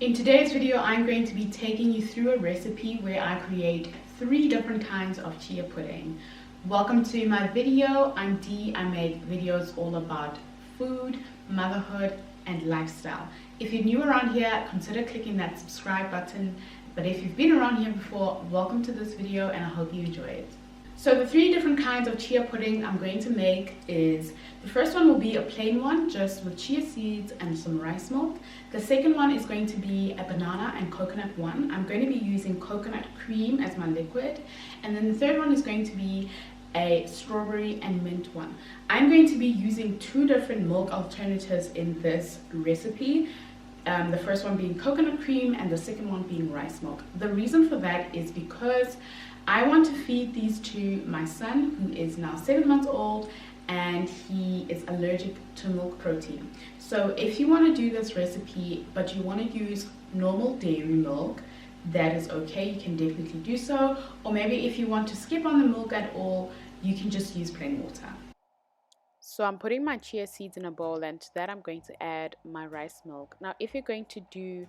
In today's video, I'm going to be taking you through a recipe where I create 3 different kinds of chia pudding. Welcome to my video. I'm Dee. I make videos all about food, motherhood, and lifestyle. If you're new around here, consider clicking that subscribe button. But if you've been around here before, welcome to this video and I hope you enjoy it. So the 3 different kinds of chia pudding I'm going to make is, the first one will be a plain one just with chia seeds and some rice milk. The second one is going to be a banana and coconut one. I'm going to be using coconut cream as my liquid. And then the third one is going to be a strawberry and mint one. I'm going to be using 2 different milk alternatives in this recipe. The first one being coconut cream and the second one being rice milk. The reason for that is because I want to feed these to my son, who is now 7 months old, and he is allergic to milk protein. So if you want to do this recipe but you want to use normal dairy milk, that is okay, you can definitely do so. Or maybe if you want to skip on the milk at all, you can just use plain water. So I'm putting my chia seeds in a bowl, and to that I'm going to add my rice milk. Now if you're going to do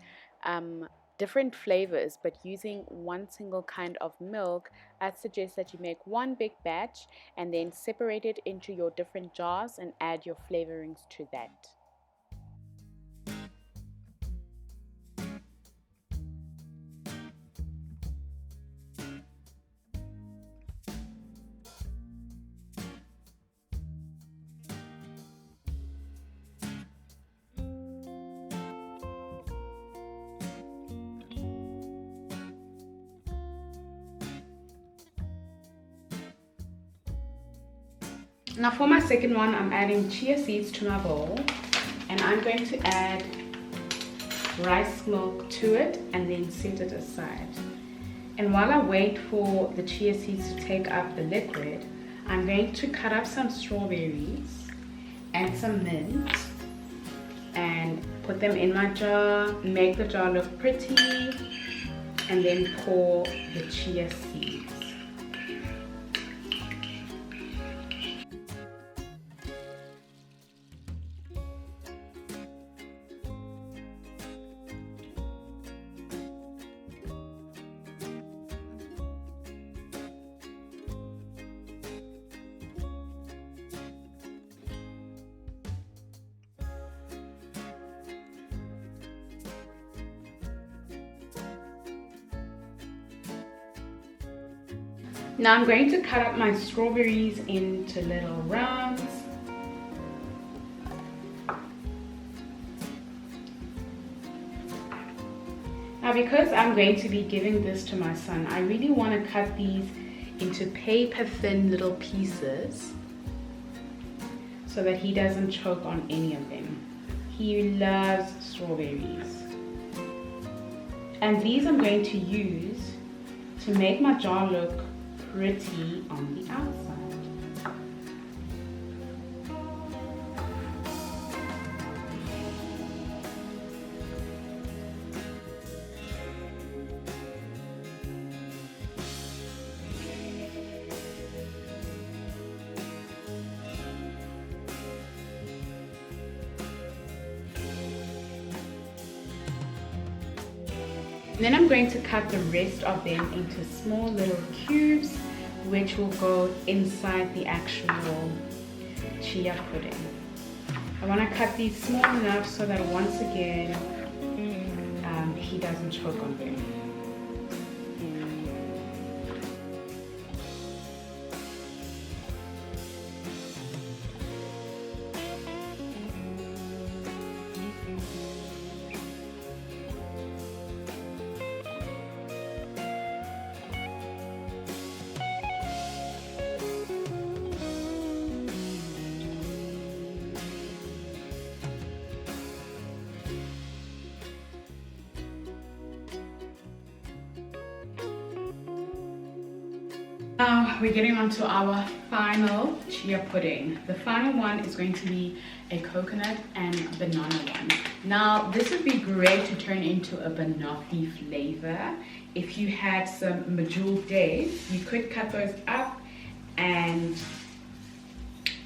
different flavors but using one single kind of milk, I'd suggest that you make one big batch and then separate it into your different jars and add your flavorings to that. Now for my second one, I'm adding chia seeds to my bowl, and I'm going to add rice milk to it and then set it aside. And while I wait for the chia seeds to take up the liquid, I'm going to cut up some strawberries and some mint and put them in my jar, make the jar look pretty, and then pour the chia seeds. Now I'm going to cut up my strawberries into little rounds. Now because I'm going to be giving this to my son, I really want to cut these into paper thin little pieces so that he doesn't choke on any of them. He loves strawberries. And these I'm going to use to make my jar look pretty on the outside. And then I'm going to cut the rest of them into small little cubes, which will go inside the actual chia pudding. I want to cut these small enough so that once again he doesn't choke on them. Now we're getting on to our final chia pudding. The final one is going to be a coconut and banana one. Now this would be great to turn into a banoffee flavor. If you had some medjool dates, you could cut those up and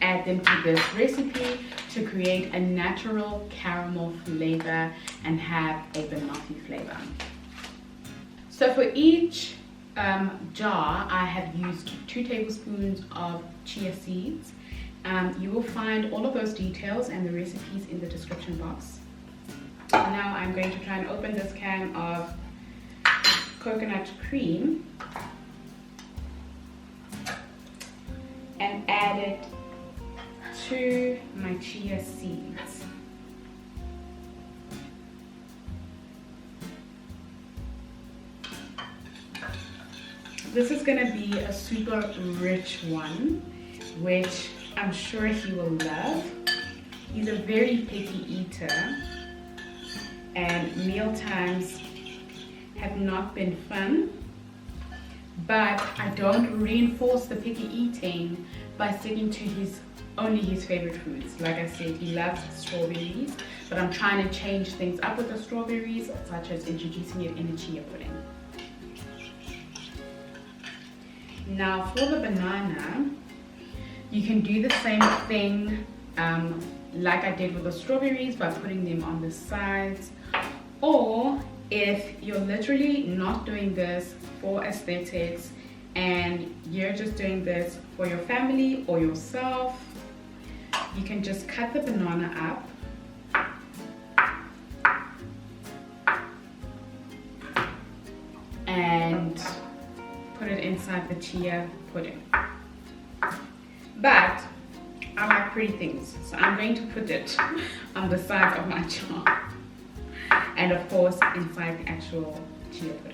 add them to this recipe to create a natural caramel flavor and have a banoffee flavor. So for each jar, I have used 2 tablespoons of chia seeds. You will find all of those details and the recipes in the description box. Now I'm going to try and open this can of coconut cream and add it to my chia seeds. This is going to be a super rich one, which I'm sure he will love. He's a very picky eater, and meal times have not been fun, but I don't reinforce the picky eating by sticking to only his favorite foods. Like I said, he loves strawberries, but I'm trying to change things up with the strawberries, such as introducing it in a chia pudding. Now for the banana, you can do the same thing like I did with the strawberries by putting them on the sides, or if you're literally not doing this for aesthetics and you're just doing this for your family or yourself, you can just cut the banana up and put it inside the chia pudding. But I like pretty things, so I'm going to put it on the sides of my jar and of course inside the actual chia pudding.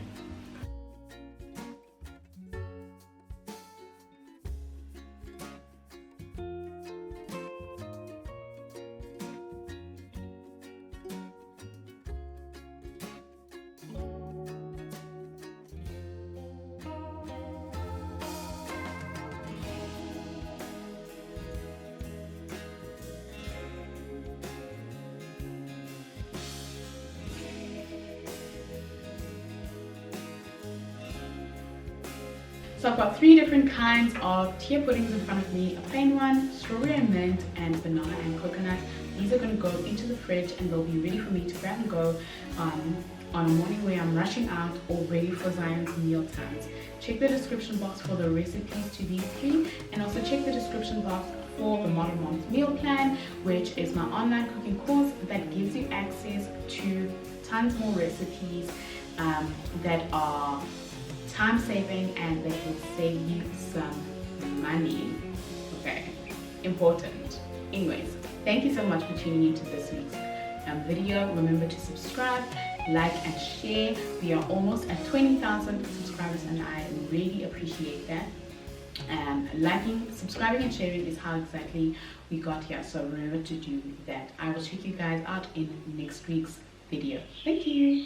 So I've got 3 different kinds of chia puddings in front of me, a plain one, strawberry and mint, and banana and coconut. These are going to go into the fridge and they'll be ready for me to grab and go on a morning where I'm rushing out or ready for Zion's meal times. Check the description box for the recipes to these 3, and also check the description box for the Modern Mom's Meal Plan, which is my online cooking course that gives you access to tons more recipes that are time-saving and that will save you some money. Okay, important. Anyways, thank you so much for tuning into this week's video. Remember to subscribe, like, and share. We are almost at 20,000 subscribers and I really appreciate that. Liking, subscribing, and sharing is how exactly we got here, so remember to do that. I will check you guys out in next week's video. Thank you.